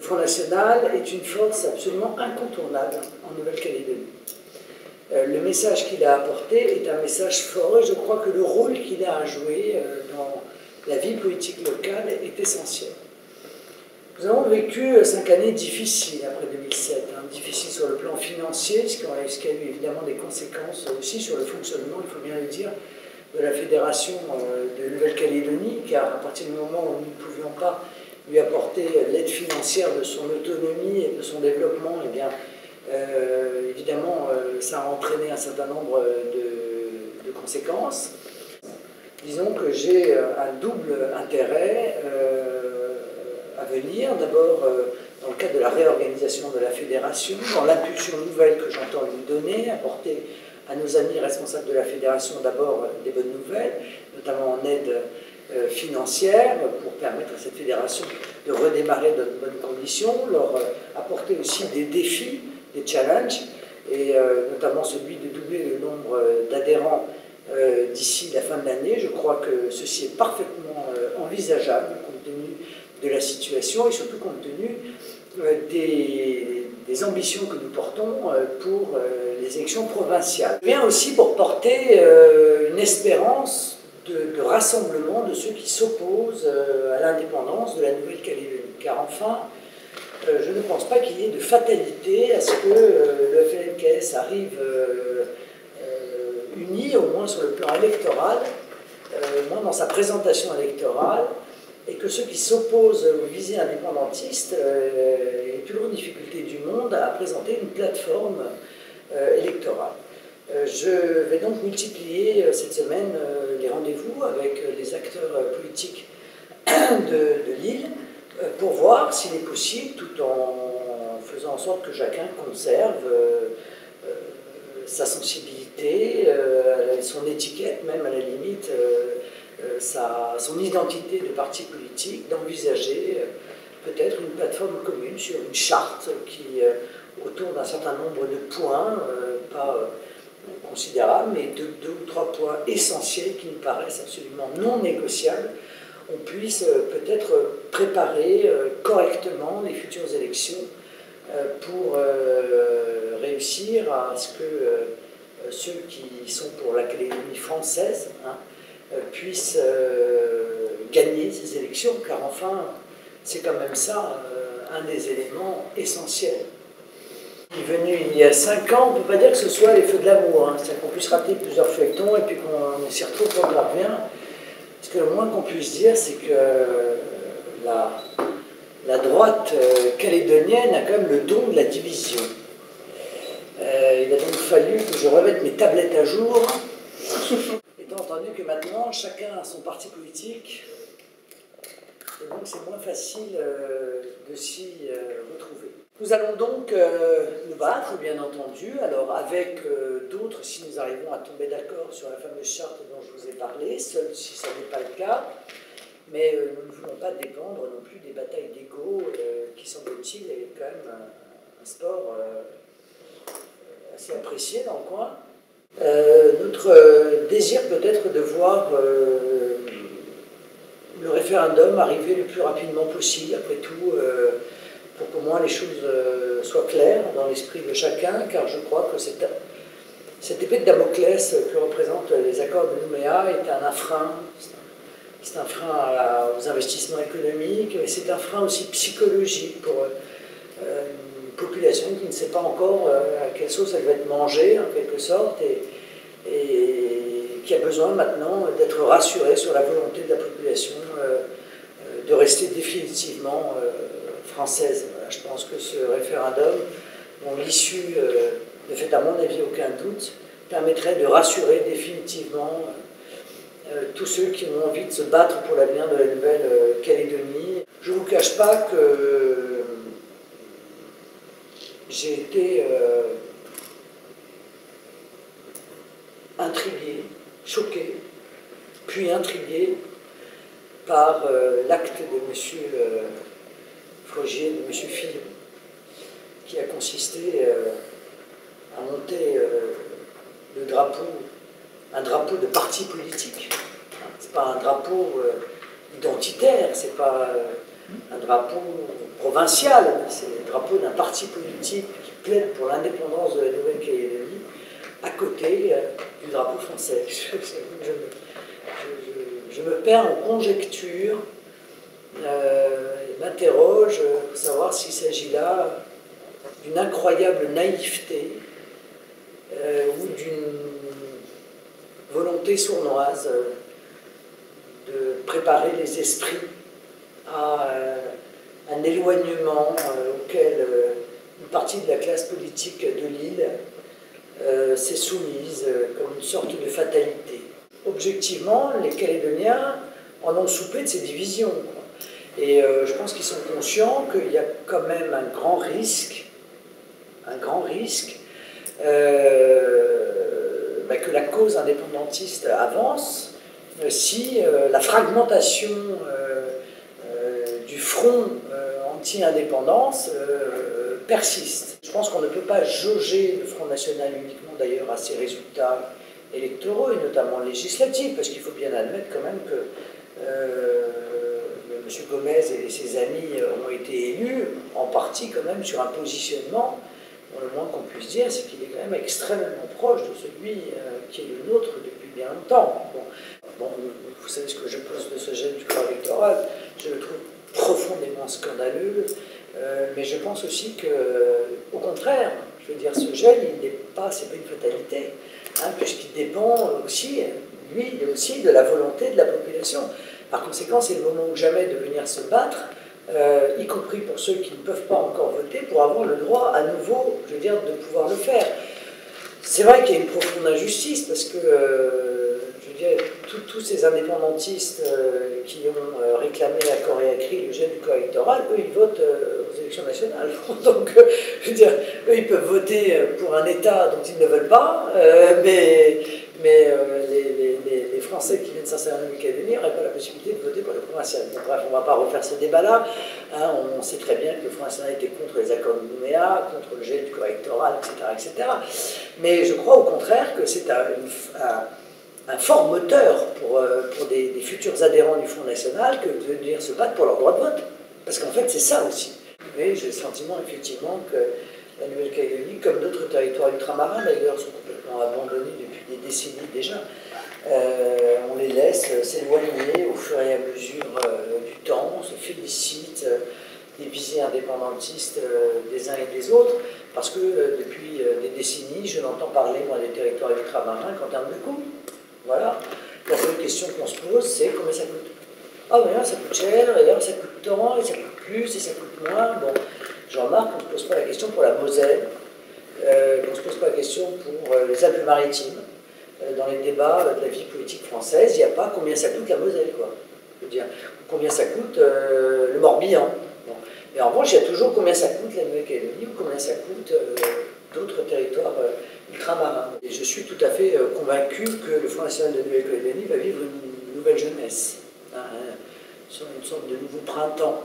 Le Front National est une force absolument incontournable en Nouvelle-Calédonie. Le message qu'il a apporté est un message fort et je crois que le rôle qu'il a à jouer dans la vie politique locale est essentiel. Nous avons vécu 5 années difficiles après 2007, difficiles sur le plan financier, ce qui a eu évidemment des conséquences aussi sur le fonctionnement, il faut bien le dire, de la Fédération de Nouvelle-Calédonie, car à partir du moment où nous ne pouvions pas lui apporter l'aide financière de son autonomie et de son développement, eh bien, évidemment, ça a entraîné un certain nombre de conséquences. Disons que j'ai un double intérêt à venir. D'abord, dans le cadre de la réorganisation de la fédération, dans l'impulsion nouvelle que j'entends lui donner, apporter à nos amis responsables de la fédération d'abord des bonnes nouvelles, notamment en aide financière pour permettre à cette fédération de redémarrer dans de bonnes conditions, leur apporter aussi des défis, des challenges, et notamment celui de doubler le nombre d'adhérents d'ici la fin de l'année. Je crois que ceci est parfaitement envisageable compte tenu de la situation et surtout compte tenu des ambitions que nous portons pour les élections provinciales. Je viens aussi pour porter une espérance de rassemblement de ceux qui s'opposent à l'indépendance de la Nouvelle-Calédonie. Car enfin, je ne pense pas qu'il y ait de fatalité à ce que le FLNKS arrive uni, au moins sur le plan électoral, au moins dans sa présentation électorale, et que ceux qui s'opposent aux visées indépendantistes aient les plus grandes difficultés du monde à présenter une plateforme électorale. Je vais donc multiplier cette semaine les rendez-vous avec les acteurs politiques de l'île pour voir s'il est possible, tout en faisant en sorte que chacun conserve sa sensibilité, son étiquette, même à la limite, son identité de parti politique, d'envisager peut-être une plateforme commune sur une charte qui, autour d'un certain nombre de points, pas considérables, mais de 2 ou 3 points essentiels qui nous paraissent absolument non négociables, on puisse peut-être préparer correctement les futures élections pour réussir à ce que ceux qui sont pour la Calédonie française puissent gagner ces élections, car enfin, c'est quand même ça un des éléments essentiels. Il est venu il y a 5 ans, on ne peut pas dire que ce soit les feux de l'amour, c'est-à-dire qu'on puisse rater plusieurs feuilletons et puis qu'on s'y retrouve quand on revient. Parce que le moins qu'on puisse dire, c'est que la droite calédonienne a quand même le don de la division. Il a donc fallu que je remette mes tablettes à jour, étant entendu que maintenant chacun a son parti politique, et donc c'est moins facile de s'y retrouver. Nous allons donc nous battre, bien entendu, alors avec d'autres, si nous arrivons à tomber d'accord sur la fameuse charte dont je vous ai parlé, seul si ce n'est pas le cas, mais nous ne voulons pas dépendre non plus des batailles d'ego qui, semble-t-il, est quand même un sport assez apprécié dans le coin. Notre désir peut-être de voir le référendum arriver le plus rapidement possible, après tout, pour qu'au moins les choses soient claires dans l'esprit de chacun, car je crois que cette épée de Damoclès que représentent les accords de Nouméa est un frein. C'est un frein aux investissements économiques, mais c'est un frein aussi psychologique pour une population qui ne sait pas encore à quelle sauce elle va être mangée, en quelque sorte, et qui a besoin maintenant d'être rassurée sur la volonté de la population de rester définitivement française. Voilà, je pense que ce référendum, dont l'issue ne fait à mon avis aucun doute, permettrait de rassurer définitivement tous ceux qui ont envie de se battre pour l'avenir de la Nouvelle-Calédonie. Je ne vous cache pas que j'ai été intrigué, choqué, puis intrigué par l'acte de M. Frogier, de M. Fillon, qui a consisté à monter le drapeau, un drapeau de parti politique. Ce n'est pas un drapeau identitaire, ce n'est pas un drapeau provincial, c'est le drapeau d'un parti politique qui plaide pour l'indépendance de la Nouvelle-Calédonie, à côté du drapeau français. Je me perds en conjecture, m'interroge pour savoir s'il s'agit là d'une incroyable naïveté ou d'une volonté sournoise de préparer les esprits à un éloignement auquel une partie de la classe politique de l'île s'est soumise comme une sorte de fatalité. Objectivement, les Calédoniens en ont soupé de ces divisions, quoi. Et je pense qu'ils sont conscients qu'il y a quand même un grand risque que la cause indépendantiste avance si la fragmentation du front anti-indépendance persiste. Je pense qu'on ne peut pas jauger le Front National uniquement d'ailleurs à ses résultats électoraux, et notamment législatifs, parce qu'il faut bien admettre quand même que M. Gomez et ses amis ont été élus, en partie quand même sur un positionnement, dont le moins qu'on puisse dire, c'est qu'il est quand même extrêmement proche de celui qui est le nôtre depuis bien longtemps. Bon, vous savez ce que je pense de ce gel du corps électoral, je le trouve profondément scandaleux, mais je pense aussi que, au contraire, je veux dire, ce gel, c'est pas une fatalité, hein, puisqu'il dépend aussi, lui, aussi de la volonté de la population. Par conséquent, c'est le moment ou jamais de venir se battre, y compris pour ceux qui ne peuvent pas encore voter, pour avoir le droit à nouveau, je veux dire, de pouvoir le faire. C'est vrai qu'il y a une profonde injustice, parce que, je veux dire, tous ces indépendantistes qui ont réclamé à corps et à cri le gel du corps électoral, eux, ils votent aux élections nationales. Donc, je veux dire, eux, ils peuvent voter pour un État dont ils ne veulent pas, mais les Français qui viennent s'installer en Nouvelle-Calédonie n'auraient pas la possibilité de voter pour le provincial. Bon, bref, on ne va pas refaire ce débat-là. Hein, on sait très bien que le Front National était contre les accords de Nouméa, contre le gel du corps électoral, etc., etc. Mais je crois au contraire que c'est un fort moteur pour des futurs adhérents du Front National que de venir se battre pour leur droit de vote. Parce qu'en fait, c'est ça aussi. Et j'ai le sentiment, effectivement, que la Nouvelle-Calédonie, comme d'autres territoires ultramarins, d'ailleurs, sont complètement abandonnés depuis des décennies déjà. On les laisse s'éloigner au fur et à mesure du temps, on se félicite des visées indépendantistes des uns et des autres, parce que depuis des décennies, je n'entends parler, moi, des territoires ultramarins qu'en termes de coût. Voilà. La seule question qu'on se pose, c'est combien ça coûte. Ah oui, ça coûte cher, et là, ça coûte tant, et ça coûte plus, et ça coûte moins. Bon, je remarque qu'on ne se pose pas la question pour la Moselle, qu'on ne se pose pas la question pour les Alpes-Maritimes. Dans les débats de la vie politique française, il n'y a pas combien ça coûte la Moselle, quoi. Je veux dire, combien ça coûte le Morbihan. Bon. Mais en revanche, il y a toujours combien ça coûte la Nouvelle-Calédonie ou combien ça coûte d'autres territoires ultramarins. Et je suis tout à fait convaincu que le Front National de Nouvelle-Calédonie va vivre une nouvelle jeunesse, hein, sur une sorte de nouveau printemps.